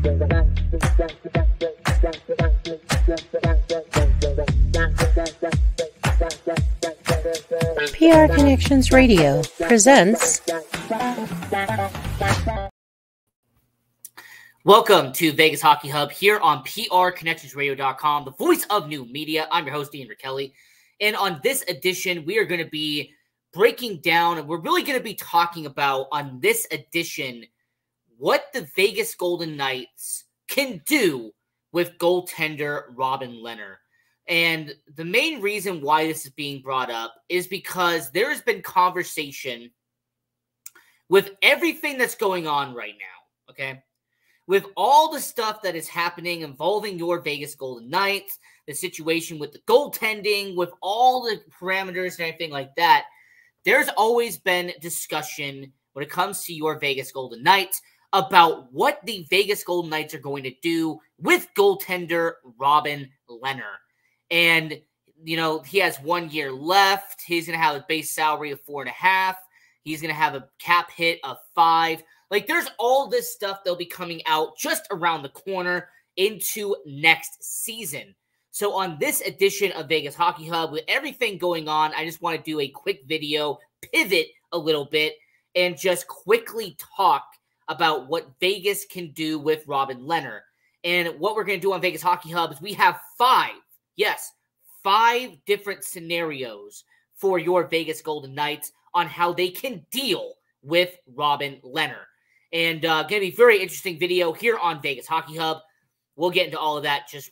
PR Connections Radio presents. Welcome to Vegas Hockey Hub here on PRConnectionsRadio.com, the voice of new media. I'm your host, Ian Kelly. And on this edition, we are going to be breaking down, and we're really going to be talking about on this edition what the Vegas Golden Knights can do with goaltender Robin Lehner. And the main reason why this is being brought up is because there has been conversation with everything that's going on right now, okay? With all the stuff that is happening involving your Vegas Golden Knights, the situation with the goaltending, with all the parameters and everything like that, there's always been discussion when it comes to your Vegas Golden Knights about what the Vegas Golden Knights are going to do with goaltender Robin Lehner. And, you know, he has 1 year left. He's going to have a base salary of $4.5. He's going to have a cap hit of $5. Like, there's all this stuff that'll be coming out just around the corner into next season. So on this edition of Vegas Hockey Hub, with everything going on, I just want to do a quick video, pivot a little bit, and just quickly talk about what Vegas can do with Robin Lehner. And what we're going to do on Vegas Hockey Hub is we have five different scenarios for your Vegas Golden Knights on how they can deal with Robin Lehner. And going to be a very interesting video here on Vegas Hockey Hub. We'll get into all of that just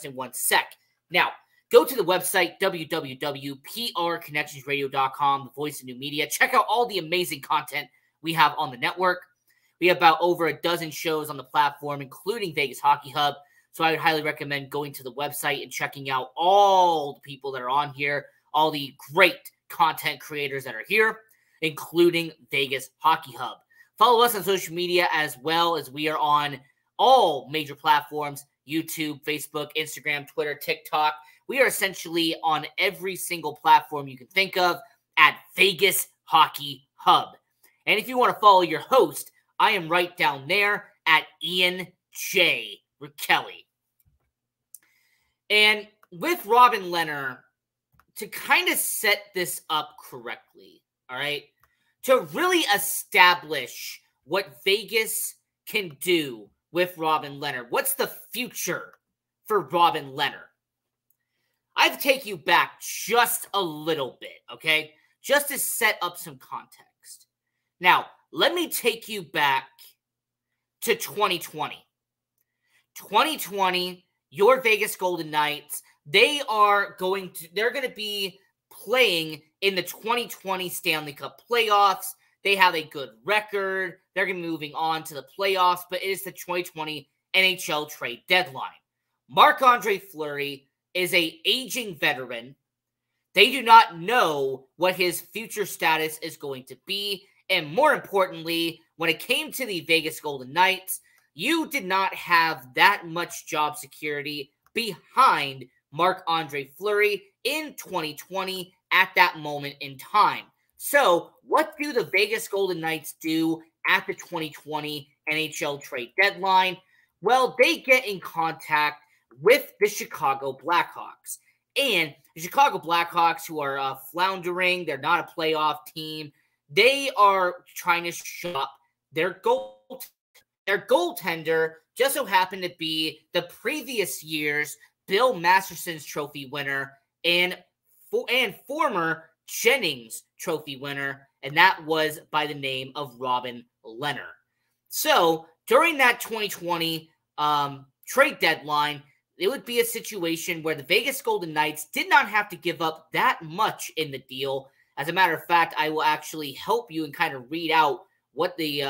in one sec. Now, go to the website, www.prconnectionsradio.com, the voice of new media. Check out all the amazing content we have on the network. We have about over a dozen shows on the platform, including Vegas Hockey Hub. So I would highly recommend going to the website and checking out all the people that are on here, all the great content creators that are here, including Vegas Hockey Hub. Follow us on social media as well, as we are on all major platforms: YouTube, Facebook, Instagram, Twitter, TikTok. We are essentially on every single platform you can think of at Vegas Hockey Hub. And if you want to follow your host, I am right down there at Ian J. Kelly. And with Robin Lehner, to kind of set this up correctly, all right, to really establish what Vegas can do with Robin Lehner, what's the future for Robin Lehner? I've taken you back just a little bit, okay, just to set up some context. Now, let me take you back to 2020. 2020, your Vegas Golden Knights, they're going to be playing in the 2020 Stanley Cup playoffs. They have a good record. They're going to be moving on to the playoffs, but it is the 2020 NHL trade deadline. Marc-Andre Fleury is an aging veteran. They do not know what his future status is going to be. And more importantly, when it came to the Vegas Golden Knights, you did not have that much job security behind Marc-Andre Fleury in 2020 at that moment in time. So what do the Vegas Golden Knights do at the 2020 NHL trade deadline? Well, they get in contact with the Chicago Blackhawks. And the Chicago Blackhawks, who are floundering, they're not a playoff team, they are trying to shop their goaltender just so happened to be the previous year's Bill Masterson's trophy winner and former Jennings trophy winner, and that was by the name of Robin Lehner. So during that 2020 trade deadline, it would be a situation where the Vegas Golden Knights did not have to give up that much in the deal. As a matter of fact, I will actually help you and kind of read out what the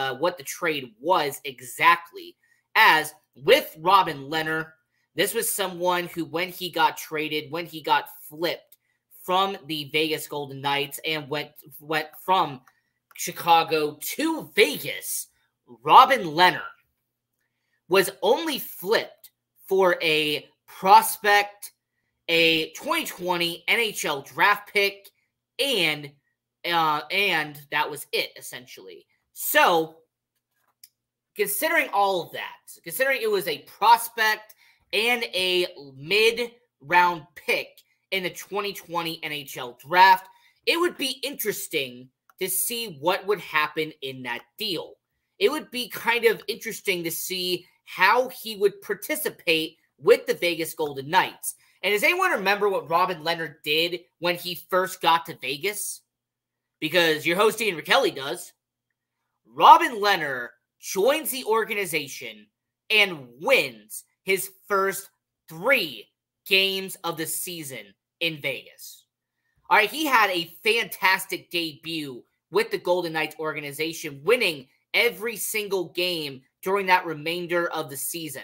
trade was exactly. As with Robin Lehner, this was someone who, when he got traded, when he got flipped from the Vegas Golden Knights and went from Chicago to Vegas, Robin Lehner was only flipped for a prospect, a 2020 NHL draft pick, and that was it, essentially. So considering all of that, considering it was a prospect and a mid-round pick in the 2020 NHL draft, it would be interesting to see what would happen in that deal. It would be kind of interesting to see how he would participate with the Vegas Golden Knights. And does anyone remember what Robin Lehner did when he first got to Vegas? Because your host Ian Kelly does. Robin Lehner joins the organization and wins his first 3 games of the season in Vegas. All right, he had a fantastic debut with the Golden Knights organization, winning every single game during that remainder of the season.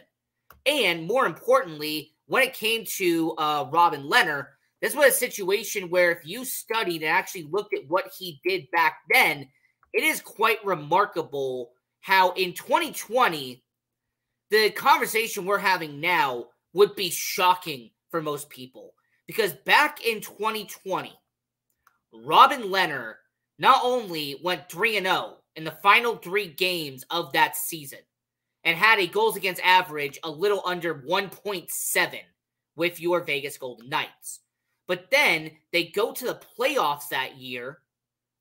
And more importantly, when it came to Robin Lehner, this was a situation where if you studied and actually looked at what he did back then, it is quite remarkable how in 2020, the conversation we're having now would be shocking for most people. Because back in 2020, Robin Lehner not only went 3-0 in the final 3 games of that season and had a goals against average a little under 1.7 with your Vegas Golden Knights, but then they go to the playoffs that year,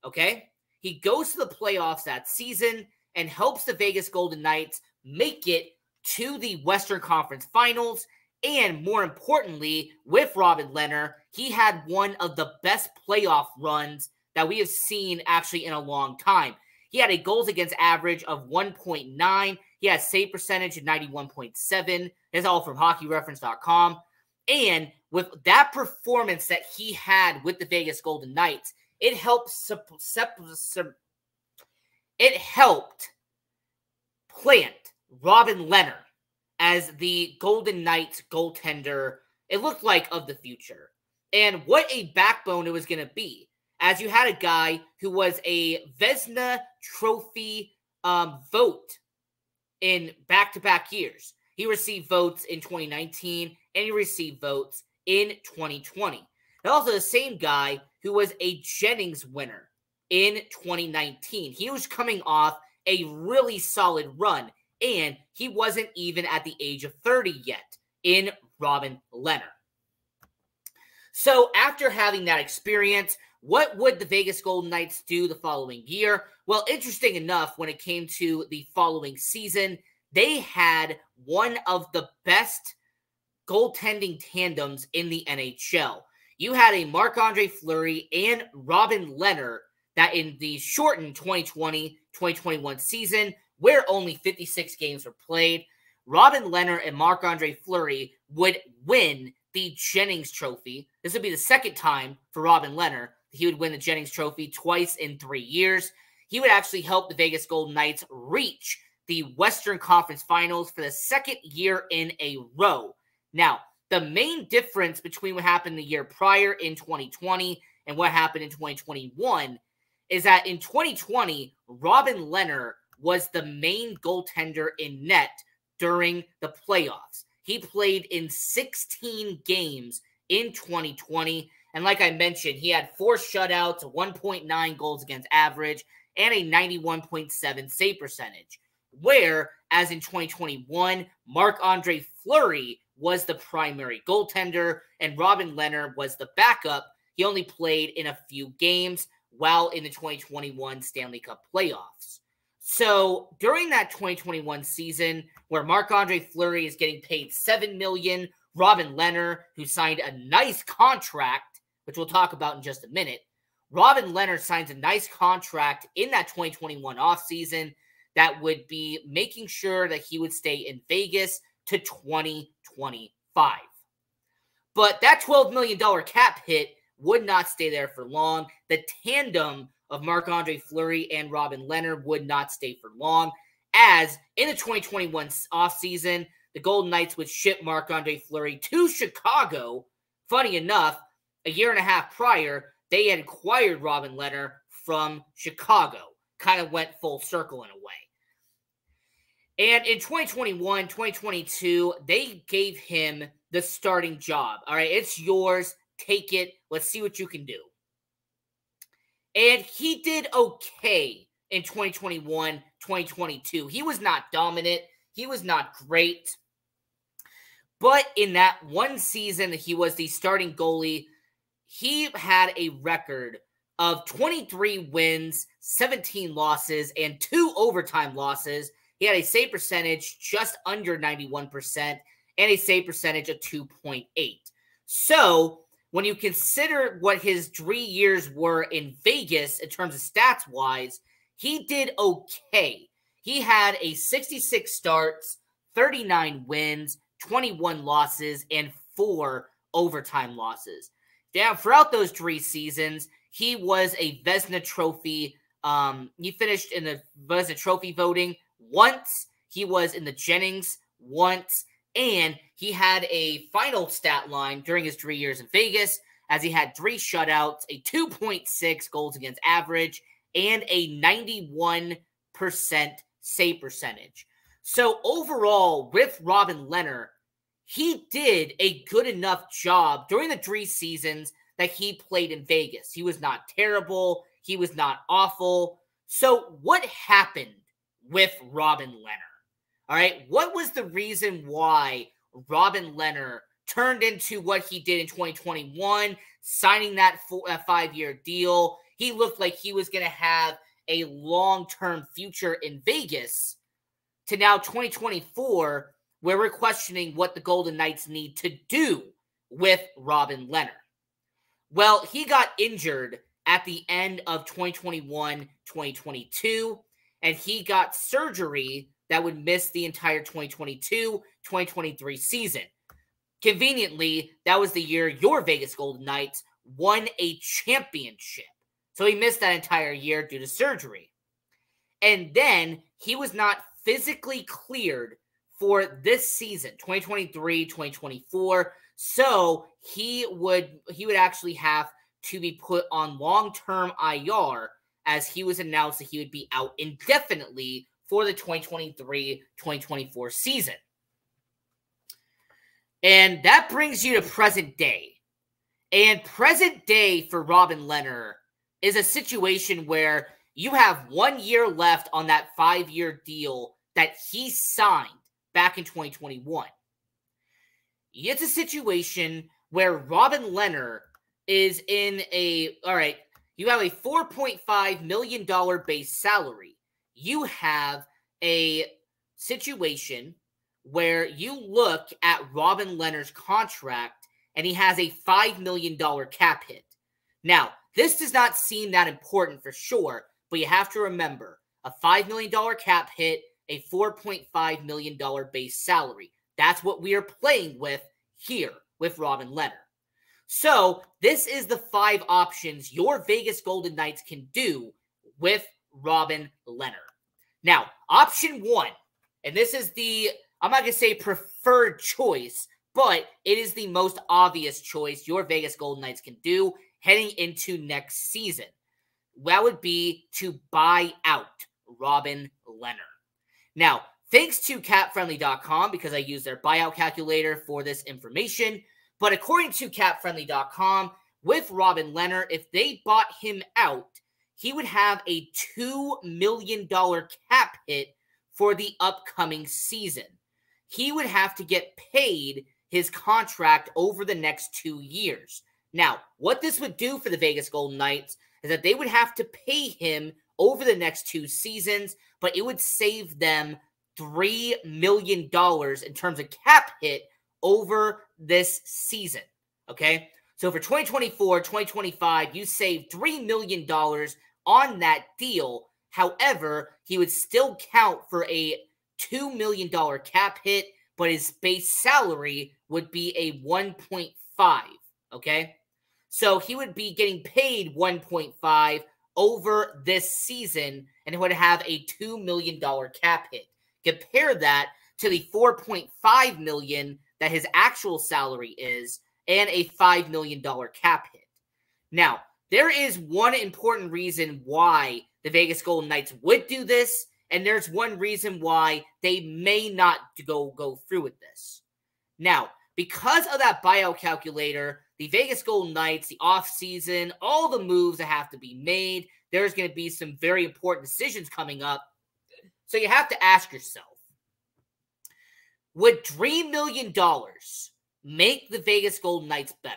okay? He goes to the playoffs that season and helps the Vegas Golden Knights make it to the Western Conference Finals. And more importantly, with Robin Lehner, he had one of the best playoff runs that we have seen actually in a long time. He had a goals against average of 1.9. He had save percentage of 91.7. That's all from hockeyreference.com. And with that performance that he had with the Vegas Golden Knights, it helped plant Robin Lehner as the Golden Knights goaltender, it looked like, of the future. And what a backbone it was going to be, as you had a guy who was a Vezina Trophy vote in back-to-back years. He received votes in 2019, and he received votes in 2020. And also the same guy who was a Jennings winner in 2019. He was coming off a really solid run, and he wasn't even at the age of 30 yet in Robin Lehner. So after having that experience, what would the Vegas Golden Knights do the following year? Well, interesting enough, when it came to the following season, they had one of the best goaltending tandems in the NHL. You had a Marc-Andre Fleury and Robin Lehner that in the shortened 2020-2021 season, where only 56 games were played, Robin Lehner and Marc-Andre Fleury would win the Jennings Trophy. This would be the second time for Robin Lehner. He would win the Jennings Trophy twice in 3 years. He would actually help the Vegas Golden Knights reach the Western Conference Finals for the second year in a row. Now, the main difference between what happened the year prior in 2020 and what happened in 2021 is that in 2020, Robin Lehner was the main goaltender in net during the playoffs. He played in 16 games in 2020. And like I mentioned, he had 4 shutouts, 1.9 goals against average, and a 91.7 save percentage. Whereas in 2021, Marc-Andre Fleury was the primary goaltender, and Robin Lehner was the backup. He only played in a few games while in the 2021 Stanley Cup playoffs. So during that 2021 season, where Marc-Andre Fleury is getting paid $7 million, Robin Lehner, who signed a nice contract, which we'll talk about in just a minute, Robin Lehner signs a nice contract in that 2021 offseason that would be making sure that he would stay in Vegas to 2025. But that $12 million cap hit would not stay there for long. The tandem of Marc-Andre Fleury and Robin Lehner would not stay for long, as in the 2021 offseason, the Golden Knights would ship Marc-Andre Fleury to Chicago. Funny enough, a year and a half prior, they had acquired Robin Lehner from Chicago. Kind of went full circle in a way. And in 2021, 2022, they gave him the starting job. All right, it's yours. Take it. Let's see what you can do. And he did okay in 2021, 2022. He was not dominant. He was not great. But in that one season that he was the starting goalie, he had a record of 23 wins, 17 losses, and 2 overtime losses. He had a save percentage just under 91% and a save percentage of 2.8. So when you consider what his 3 years were in Vegas in terms of stats-wise, he did okay. He had a 66 starts, 39 wins, 21 losses, and 4 overtime losses. Now, throughout those 3 seasons, he was a Vezina Trophy. He finished in the Vezina Trophy voting once. He was in the Jennings once. And he had a final stat line during his 3 years in Vegas, as he had 3 shutouts, a 2.6 goals against average, and a 91% save percentage. So overall, with Robin Lehner, he did a good enough job during the 3 seasons that he played in Vegas. He was not terrible. He was not awful. So what happened with Robin Lehner? All right, what was the reason why Robin Lehner turned into what he did in 2021, signing that 5-year deal? He looked like he was going to have a long-term future in Vegas, to now 2024, where we're questioning what the Golden Knights need to do with Robin Lehner. Well, he got injured at the end of 2021, 2022, and he got surgery that would miss the entire 2022-2023 season. Conveniently, that was the year your Vegas Golden Knights won a championship. So he missed that entire year due to surgery. And then he was not physically cleared for this season, 2023-2024. So he would actually have to be put on long-term IR, as he was announced that he would be out indefinitely for the 2023-2024 season. And that brings you to present day. And present day for Robin Lehner is a situation where you have 1 year left on that 5-year deal that he signed back in 2021. It's a situation where Robin Lehner is in a, all right, you have a $4.5 million base salary. You have a situation where you look at Robin Lehner's contract and he has a $5 million cap hit. Now, this does not seem that important for sure, but you have to remember a $5 million cap hit, a $4.5 million base salary. That's what we are playing with here with Robin Lehner. So this is the 5 options your Vegas Golden Knights can do with Robin Lehner. Now, option 1, and this is the, I'm not going to say preferred choice, but it is the most obvious choice your Vegas Golden Knights can do heading into next season. That would be to buy out Robin Lehner. Now, thanks to CapFriendly.com, because I use their buyout calculator for this information, but according to CapFriendly.com, with Robin Lehner, if they bought him out, he would have a $2 million cap hit for the upcoming season. He would have to get paid his contract over the next 2 years. Now, what this would do for the Vegas Golden Knights is that they would have to pay him over the next 2 seasons, but it would save them $3 million in terms of cap hit over this season, okay? So for 2024, 2025, you save $3 million on that deal. However, he would still count for a $2 million cap hit, but his base salary would be a 1.5, okay? So he would be getting paid 1.5 over this season, and it would have a $2 million cap hit. Compare that to the $4.5 million that his actual salary is, and a $5 million cap hit. Now, there is one important reason why the Vegas Golden Knights would do this, and there's one reason why they may not go through with this. Now, because of that buyout calculator, the Vegas Golden Knights, the offseason, all the moves that have to be made, there's going to be some very important decisions coming up. So you have to ask yourself, would $3 million make the Vegas Golden Knights better?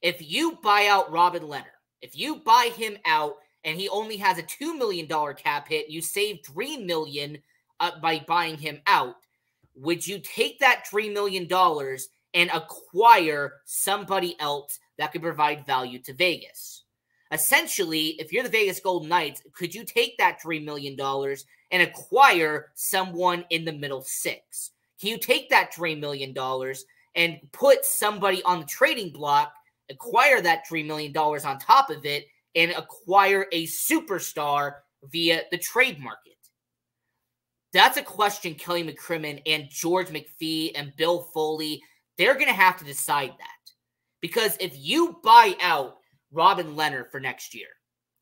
If you buy out Robin Lehner, if you buy him out and he only has a $2 million cap hit, you save $3 million by buying him out, would you take that $3 million and acquire somebody else that could provide value to Vegas? Essentially, if you're the Vegas Golden Knights, could you take that $3 million and acquire someone in the middle six? Can you take that $3 million and put somebody on the trading block, acquire that $3 million on top of it, and acquire a superstar via the trade market? That's a question Kelly McCrimmon and George McPhee and Bill Foley, they're going to have to decide that. Because if you buy out Robin Lehner for next year,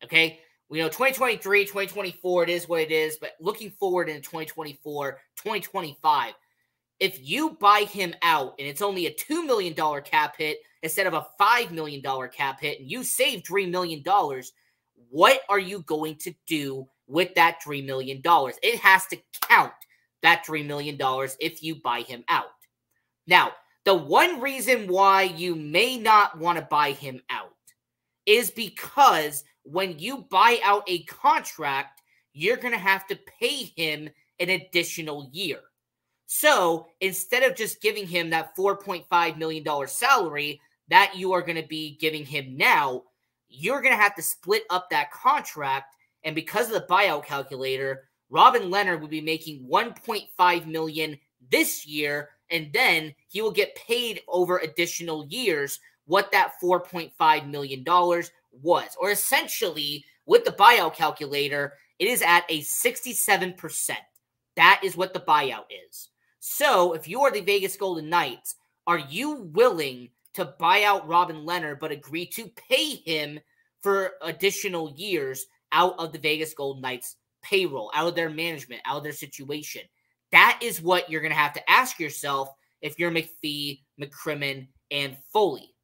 okay, we know 2023, 2024, it is what it is, but looking forward into 2024, 2025, if you buy him out and it's only a $2 million cap hit instead of a $5 million cap hit and you save $3 million, what are you going to do with that $3 million? It has to count, that $3 million, if you buy him out. Now, the one reason why you may not want to buy him out is because when you buy out a contract, you're going to have to pay him an additional year. So instead of just giving him that $4.5 million salary that you are going to be giving him now, you're going to have to split up that contract. And because of the buyout calculator, Robin Lehner would be making $1.5 million this year, and then he will get paid over additional years what that $4.5 million was. Or essentially, with the buyout calculator, it is at a 67%. That is what the buyout is. So if you are the Vegas Golden Knights, are you willing to buy out Robin Lehner but agree to pay him for additional years out of the Vegas Golden Knights payroll, out of their management, out of their situation? That is what you're going to have to ask yourself if you're McPhee, McCrimmon, and Foley.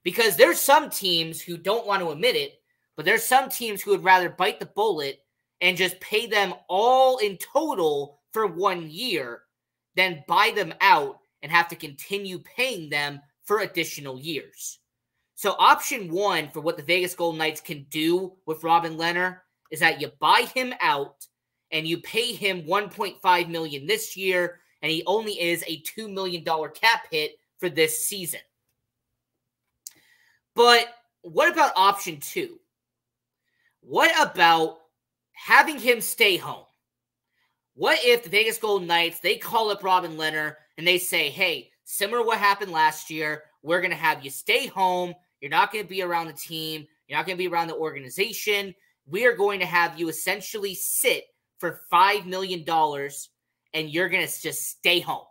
Because there's some teams who don't want to admit it, but there's some teams who would rather bite the bullet and just pay them all in total for 1 year than buy them out and have to continue paying them for additional years. So option one for what the Vegas Golden Knights can do with Robin Lehner is that you buy him out and you pay him $1.5 million this year, and he only is a $2 million cap hit for this season. But what about option two? What about having him stay home? What if the Vegas Golden Knights, they call up Robin Lehner and they say, hey, similar to what happened last year, we're going to have you stay home. You're not going to be around the team. You're not going to be around the organization. We are going to have you essentially sit for $5 million and you're going to just stay home.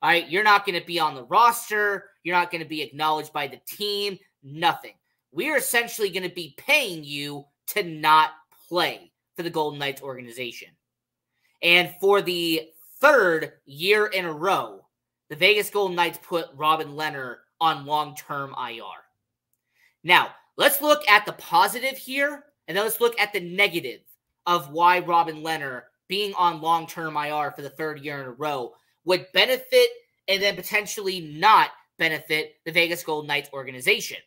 All right, you're not going to be on the roster. You're not going to be acknowledged by the team. Nothing. We are essentially going to be paying you to not play for the Golden Knights organization. And for the third year in a row, the Vegas Golden Knights put Robin Lehner on long-term IR. Now, let's look at the positive here, and then let's look at the negative of why Robin Lehner being on long-term IR for the third year in a row would benefit and then potentially not benefit the Vegas Golden Knights organization.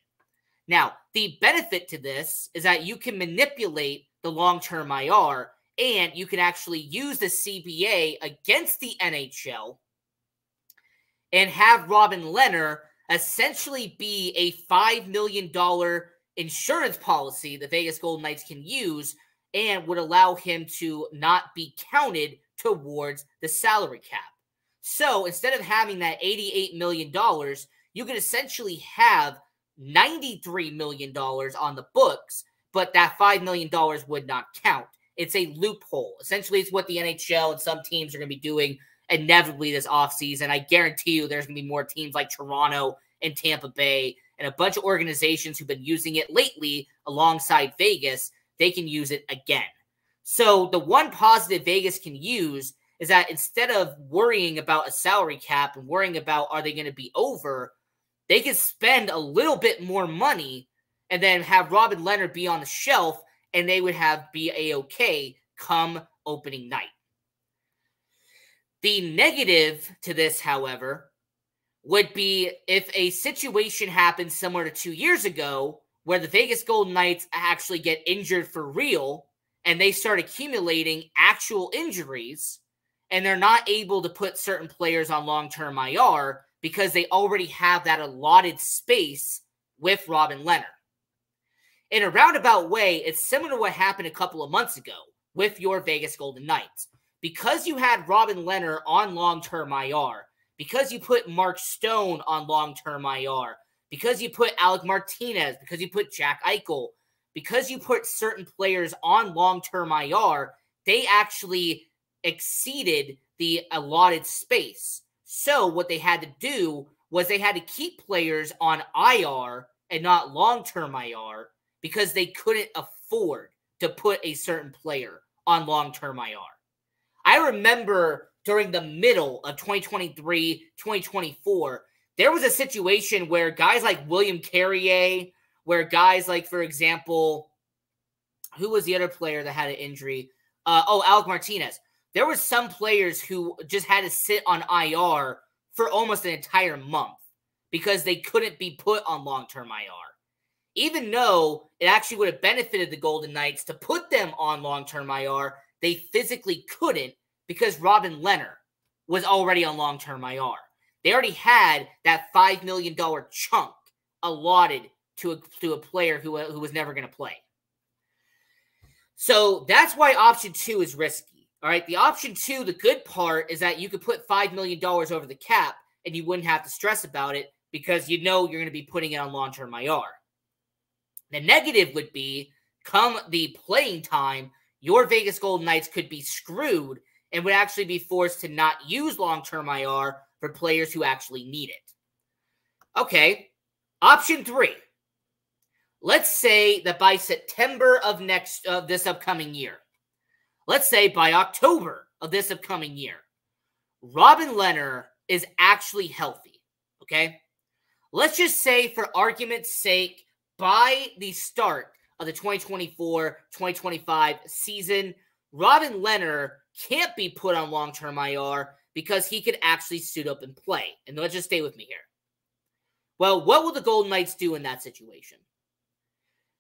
Now, the benefit to this is that you can manipulate the long-term IR and you can actually use the CBA against the NHL and have Robin Lehner essentially be a $5 million insurance policy the Vegas Golden Knights can use and would allow him to not be counted towards the salary cap. So instead of having that $88 million, you could essentially have $93 million on the books, but that $5 million would not count. It's a loophole. Essentially, it's what the NHL and some teams are going to be doing inevitably this offseason. I guarantee you there's going to be more teams like Toronto and Tampa Bay and a bunch of organizations who've been using it lately alongside Vegas. They can use it again. So the one positive Vegas can use is that instead of worrying about a salary cap and worrying about are they going to be over, they can spend a little bit more money and then have Robin Lehner be on the shelf and they would be A-okay come opening night. The negative to this, however, would be if a situation happens similar to 2 years ago where the Vegas Golden Knights actually get injured for real and they start accumulating actual injuries and they're not able to put certain players on long-term IR because they already have that allotted space with Robin Lehner. In a roundabout way, it's similar to what happened a couple of months ago with your Vegas Golden Knights. Because you had Robin Lehner on long-term IR, because you put Mark Stone on long-term IR, because you put Alec Martinez, because you put Jack Eichel, because you put certain players on long-term IR, they actually exceeded the allotted space. So what they had to do was they had to keep players on IR and not long-term IR because they couldn't afford to put a certain player on long-term IR. I remember during the middle of 2023, 2024, there was a situation where guys like William Carrier, where guys like, for example, who was the other player that had an injury? Alec Martinez. There were some players who just had to sit on IR for almost an entire month because they couldn't be put on long-term IR. Even though it actually would have benefited the Golden Knights to put them on long-term IR, they physically couldn't because Robin Lehner was already on long-term IR. They already had that $5 million chunk allotted to a player who was never going to play. So that's why option 2 is risky. All right, the option 2, the good part is that you could put $5 million over the cap and you wouldn't have to stress about it because you know you're going to be putting it on long-term IR. The negative would be, come the playing time, your Vegas Golden Knights could be screwed and would actually be forced to not use long-term IR for players who actually need it. Okay, option 3. Let's say that by September of this upcoming year, let's say by October of this upcoming year, Robin Lehner is actually healthy, okay? Let's just say, for argument's sake, by the start of the 2024-2025 season, Robin Lehner can't be put on long-term IR because he could actually suit up and play. And let's just stay with me here. Well, what will the Golden Knights do in that situation?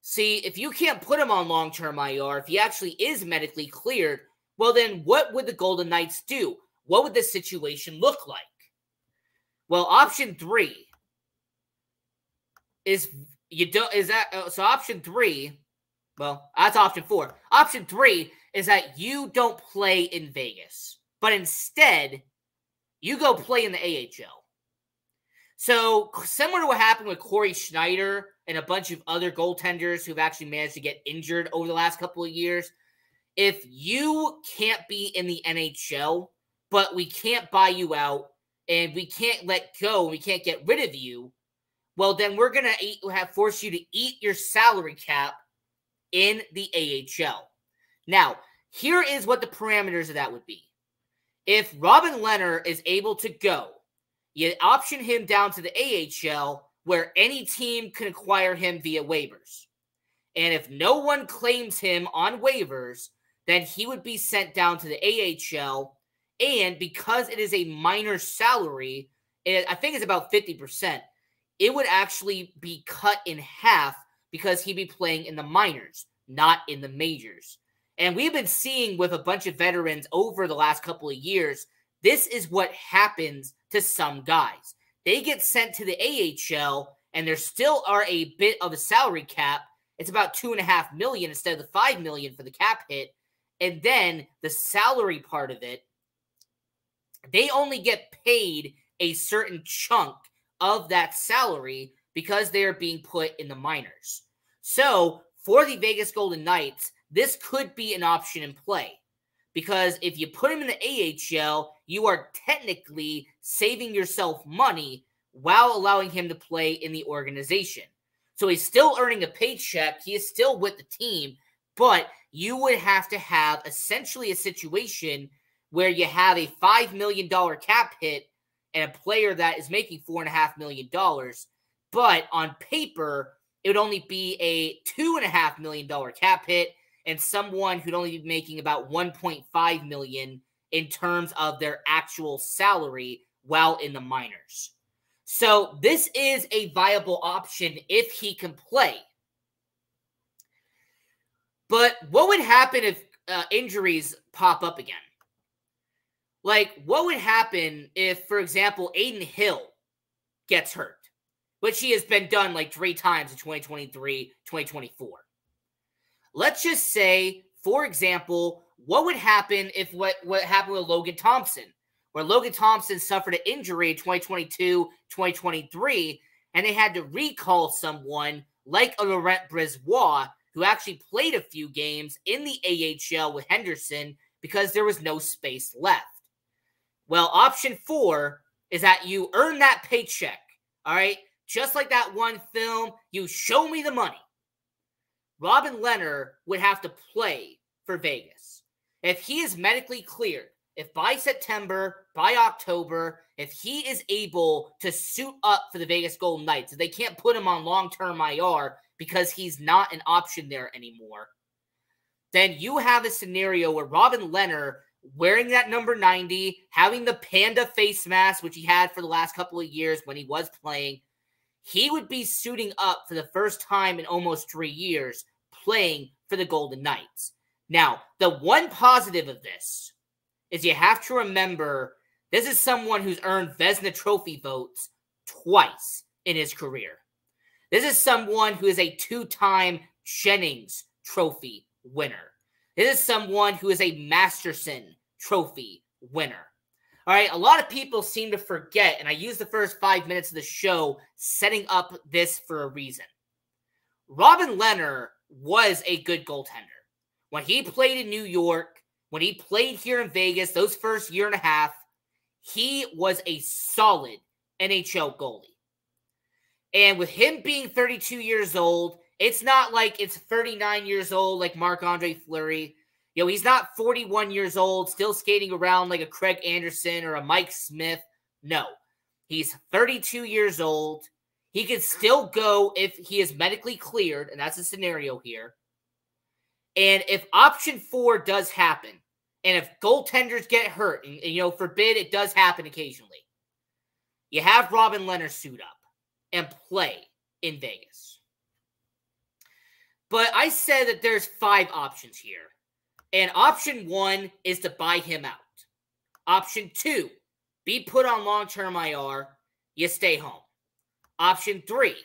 See, if you can't put him on long-term IR, if he actually is medically cleared, well then what would the Golden Knights do? What would this situation look like? Well, option 3 is option 3, well, that's option 4. Option 3 is that you don't play in Vegas, but instead you go play in the AHL. So similar to what happened with Corey Schneider and a bunch of other goaltenders who've actually managed to get injured over the last couple of years, if you can't be in the NHL, but we can't buy you out and we can't let go, we can't get rid of you, well, then we're going to force you to eat your salary cap in the AHL. Now, here is what the parameters of that would be. If Robin Lehner is able to go, you option him down to the AHL where any team can acquire him via waivers. And if no one claims him on waivers, then he would be sent down to the AHL. And because it is a minor salary, I think it's about 50%, it would actually be cut in half because he'd be playing in the minors, not in the majors. And we've been seeing with a bunch of veterans over the last couple of years, this is what happens to some guys. They get sent to the AHL, and there still are a bit of a salary cap. It's about $2.5 million instead of the $5 million for the cap hit. And then the salary part of it, they only get paid a certain chunk of that salary because they are being put in the minors. So for the Vegas Golden Knights, this could be an option in play. Because if you put him in the AHL, you are technically saving yourself money while allowing him to play in the organization. So he's still earning a paycheck. He is still with the team. But you would have to have essentially a situation where you have a $5 million cap hit and a player that is making $4.5 million. But on paper, it would only be a $2.5 million cap hit. and someone who'd only be making about $1.5 million in terms of their actual salary while in the minors. So this is a viable option if he can play. But what would happen if injuries pop up again? Like, what would happen if, for example, Aiden Hill gets hurt, which he has been done like 3 times in 2023, 2024. Let's just say, for example, what would happen if what happened with Logan Thompson, where Logan Thompson suffered an injury in 2022, 2023, and they had to recall someone like a Laurent Brisebois, who actually played a few games in the AHL with Henderson because there was no space left. Well, option 4 is that you earn that paycheck, all right? Just like that one film, you show me the money. Robin Lehner would have to play for Vegas. If he is medically cleared, if by September, by October, if he is able to suit up for the Vegas Golden Knights, if they can't put him on long-term IR because he's not an option there anymore, then you have a scenario where Robin Lehner, wearing that number 90, having the panda face mask, which he had for the last couple of years when he was playing, he would be suiting up for the first time in almost 3 years playing for the Golden Knights. Now, the one positive of this is you have to remember this is someone who's earned Vezina Trophy votes twice in his career. This is someone who is a 2-time Jennings Trophy winner. This is someone who is a Masterson Trophy winner. All right, a lot of people seem to forget, and I used the first 5 minutes of the show setting up this for a reason. Robin Lehner was a good goaltender. When he played in New York, when he played here in Vegas, those first year and a half, he was a solid NHL goalie. And with him being 32 years old, it's not like it's 39 years old like Marc-Andre Fleury. You know, he's not 41 years old, still skating around like a Craig Anderson or a Mike Smith. No, he's 32 years old. He can still go if he is medically cleared, and that's the scenario here. And if option 4 does happen, and if goaltenders get hurt, and you know, forbid it does happen occasionally, you have Robin Lehner suit up and play in Vegas. But I said that there's 5 options here. And option 1 is to buy him out. Option 2, be put on long-term IR, you stay home. Option 3,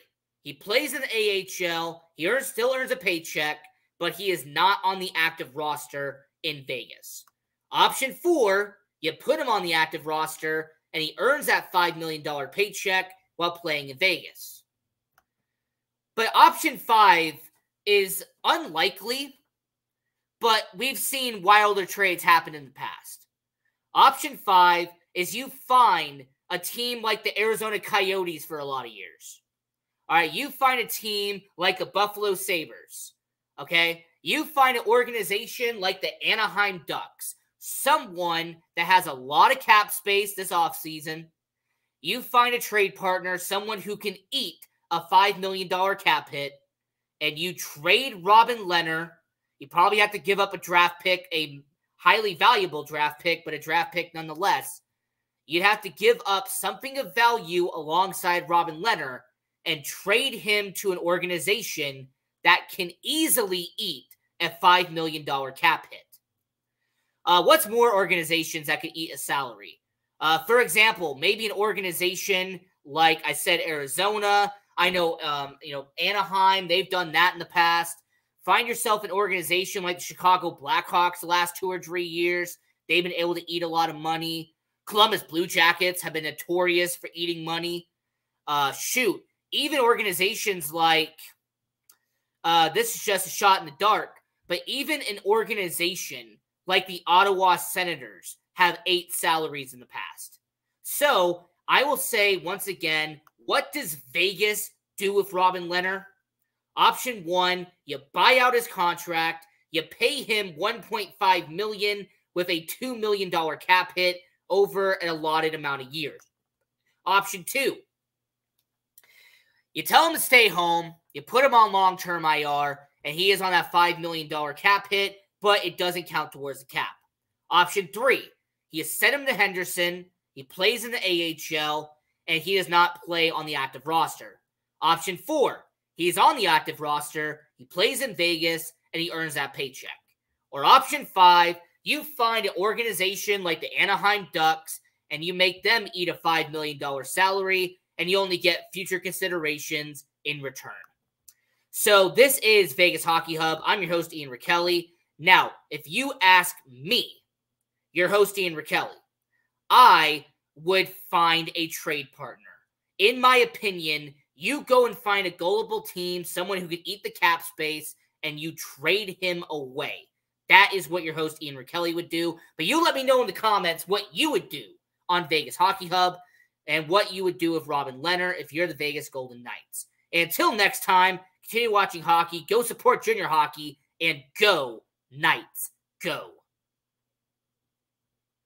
he plays in the AHL, he still earns a paycheck, but he is not on the active roster in Vegas. Option 4, you put him on the active roster, and he earns that $5 million paycheck while playing in Vegas. But option 5 is unlikely, but we've seen wilder trades happen in the past. Option 5 is you find a team like the Arizona Coyotes for a lot of years. All right, you find a team like the Buffalo Sabres. Okay, you find an organization like the Anaheim Ducks, someone that has a lot of cap space this offseason. You find a trade partner, someone who can eat a $5 million cap hit, and you trade Robin Lehner. You probably have to give up a draft pick, a highly valuable draft pick, but a draft pick nonetheless. You'd have to give up something of value alongside Robin Lehner and trade him to an organization that can easily eat a $5 million cap hit. What's more organizations that could eat a salary? For example, maybe an organization like I said, Arizona. I know, Anaheim. They've done that in the past. Find yourself an organization like the Chicago Blackhawks the last 2 or 3 years. They've been able to eat a lot of money. Columbus Blue Jackets have been notorious for eating money. Even organizations like, this is just a shot in the dark, but even an organization like the Ottawa Senators have 8 salaries in the past. So I will say once again, what does Vegas do with Robin Lehner? Option 1, you buy out his contract, you pay him $1.5 million with a $2 million cap hit over an allotted amount of years. Option 2, you tell him to stay home, you put him on long-term IR, and he is on that $5 million cap hit, but it doesn't count towards the cap. Option 3, he is sent him to Henderson, he plays in the AHL, and he does not play on the active roster. Option 4, he is on the active roster, he plays in Vegas, and he earns that paycheck. Or option 5, you find an organization like the Anaheim Ducks, and you make them eat a $5 million salary, and you only get future considerations in return. So this is Vegas Hockey Hub. I'm your host, Ian Rickelli. Now, if you ask me, your host, Ian Rickelli, I would find a trade partner. In my opinion, you go and find a gullible team, someone who can eat the cap space, and you trade him away. That is what your host, Ian Rickelli, would do. But you let me know in the comments what you would do on Vegas Hockey Hub and what you would do with Robin Lehner if you're the Vegas Golden Knights. And until next time, continue watching hockey, go support junior hockey, and go Knights, go.